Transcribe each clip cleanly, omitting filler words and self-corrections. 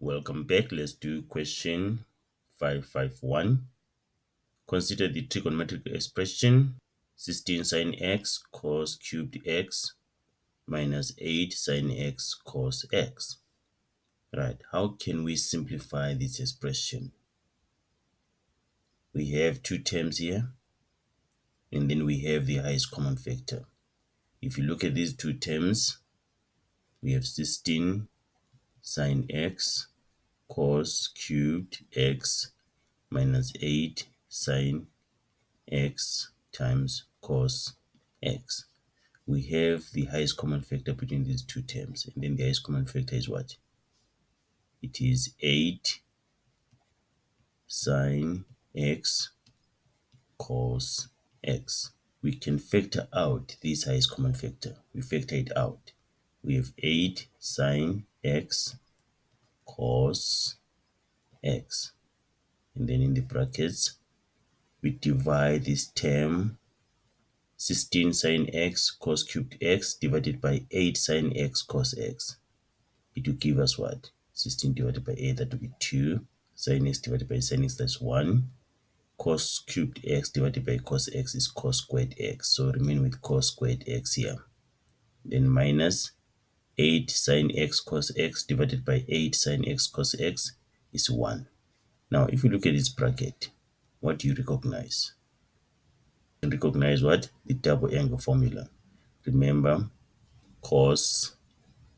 Welcome back. Let's do question 551. Consider the trigonometric expression 16 sine x cos cubed x minus 8 sine x cos x. Right, how can we simplify this expression? We have two terms here, and then we have the highest common factor. If you look at these two terms, we have 16 sine x cos cubed x minus 8 sine x times cos x. We have the highest common factor between these two terms, and then the highest common factor is what? It is 8 sine x cos x. We can factor out this highest common factor. We factor it out. We have 8 sine x cos x, and then in the brackets we divide this term 16 sine x cos cubed x divided by 8 sine x cos x. It will give us what? 16 divided by 8, that will be 2. Sine x divided by sine x, that's 1. Cos cubed x divided by cos x is cos squared x. So remain with cos squared x here. Then minus 8 sine x cos x divided by 8 sine x cos x is 1. Now, if you look at this bracket, what do you recognize? You recognize what? The double angle formula. Remember, cos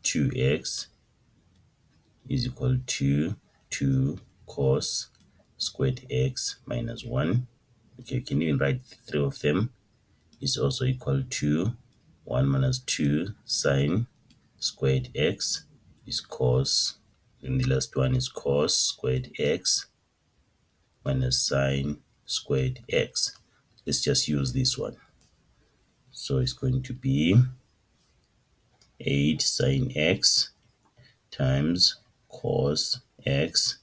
2x is equal to 2 cos squared x minus 1. Okay, you can even write the three of them. Is also equal to 1 minus 2 sine squared x is cos, and the last one is cos squared x minus sine squared x. Let's just use this one. So it's going to be 8 sine x times cos x,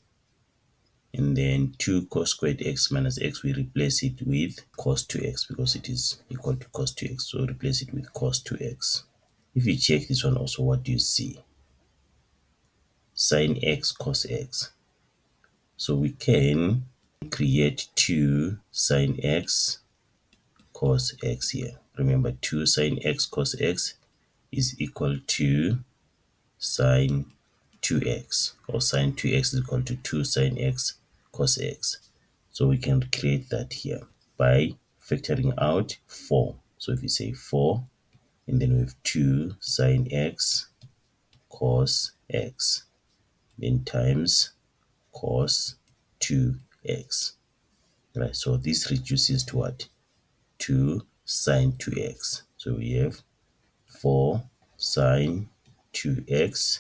and then 2 cos squared x minus x, we replace it with cos 2x because it is equal to cos 2x. So replace it with cos 2x. If you check this one also, what do you see? Sine x cos x. So we can create 2 sine x cos x here. Remember, 2 sine x cos x is equal to sine 2x, or sine 2x is equal to 2 sine x cos x. So we can create that here by factoring out 4. So if you say 4, and then we have 2 sine x cos x, then times cos 2x. Right, so this reduces to what? 2 sine 2x. So we have 4 sine 2x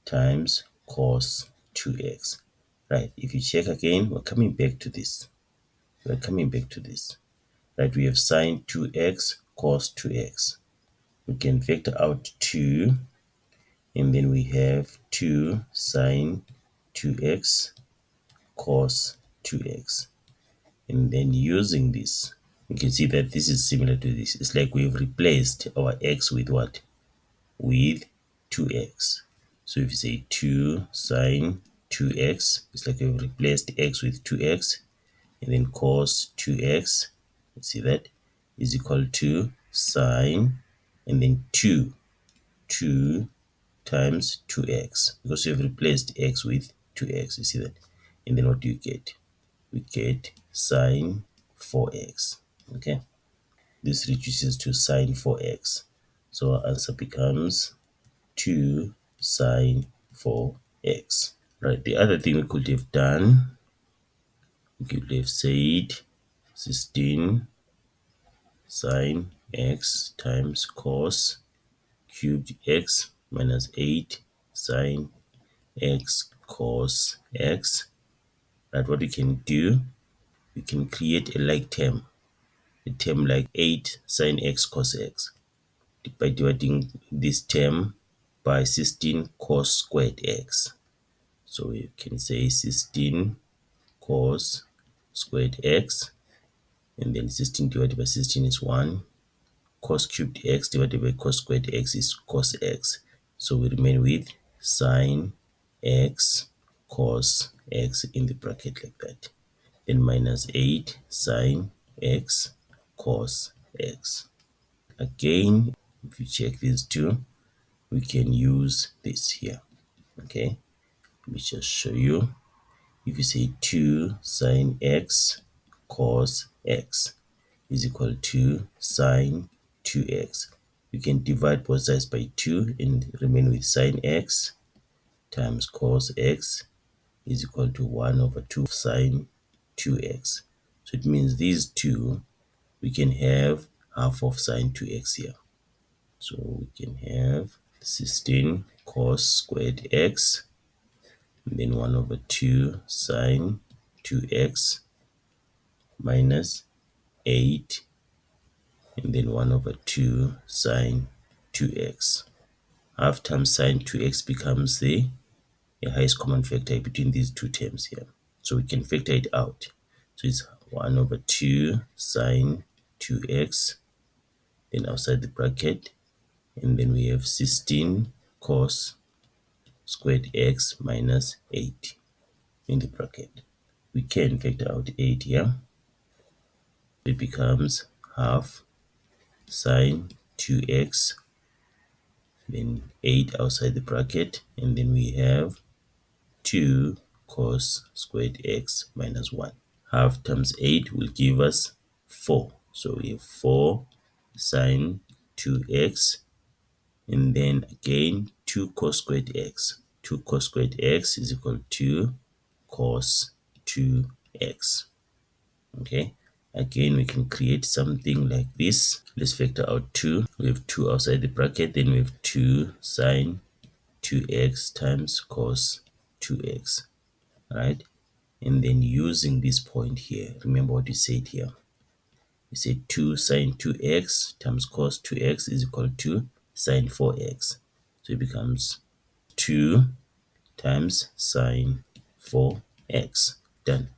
times cos 2x. Right, if you check again, we're coming back to this. Right, we have sine 2x cos 2x. We can factor out 2, and then we have 2 sine 2x cos 2x. And then using this, you can see that this is similar to this. It's like we've replaced our x with what? With 2x. So if you say 2 sine 2x, it's like we've replaced x with 2x, and then cos 2x, you see that, is equal to sine, and then 2 times 2x, because we've replaced x with 2x, you see that. And then what do you get? We get sine 4x. Okay, this reduces to sine 4x. So our answer becomes 2 sine 4x. Right, the other thing we could have done, we could have said 16 sine x times cos cubed x minus 8 sine x cos x. Right, what we can do, we can create a like term, a term like 8 sine x cos x, by dividing this term by 16 cos squared x. So we can say 16 cos squared x, and then 16 divided by 16 is 1. Cos cubed x divided by cos squared x is cos x. So we remain with sine x cos x in the bracket like that. Then minus 8 sine x cos x. Again, if you check these two, we can use this here. Okay, let me just show you. If you say 2 sine x cos x is equal to sine 2x, you can divide both sides by 2 and remain with sine x times cos x is equal to 1 over 2 sine 2x. So it means these two, we can have half of sine 2x here. So we can have 16 cos squared x, and then 1 over 2 sine 2x minus 8, and then 1 over 2 sine 2x. Half times sine 2x becomes the highest common factor between these two terms here. So we can factor it out. So it's 1 over 2 sine 2x, then outside the bracket, and then we have 16 cos squared x minus 8 in the bracket. We can factor out 8 here. It becomes half sine 2x, then 8 outside the bracket, and then we have 2 cos squared x minus 1. Half times 8 will give us 4. So we have 4 sine 2x, and then again 2 cos squared x. 2 cos squared x is equal to cos 2x. Okay, again we can create something like this. Let's factor out 2. We have 2 outside the bracket, then we have 2 sine 2x times cos 2x, right? And then using this point here, remember what we said here. We said 2 sine 2x times cos 2x is equal to sine 4x. So it becomes 2 times sine 4x. Done.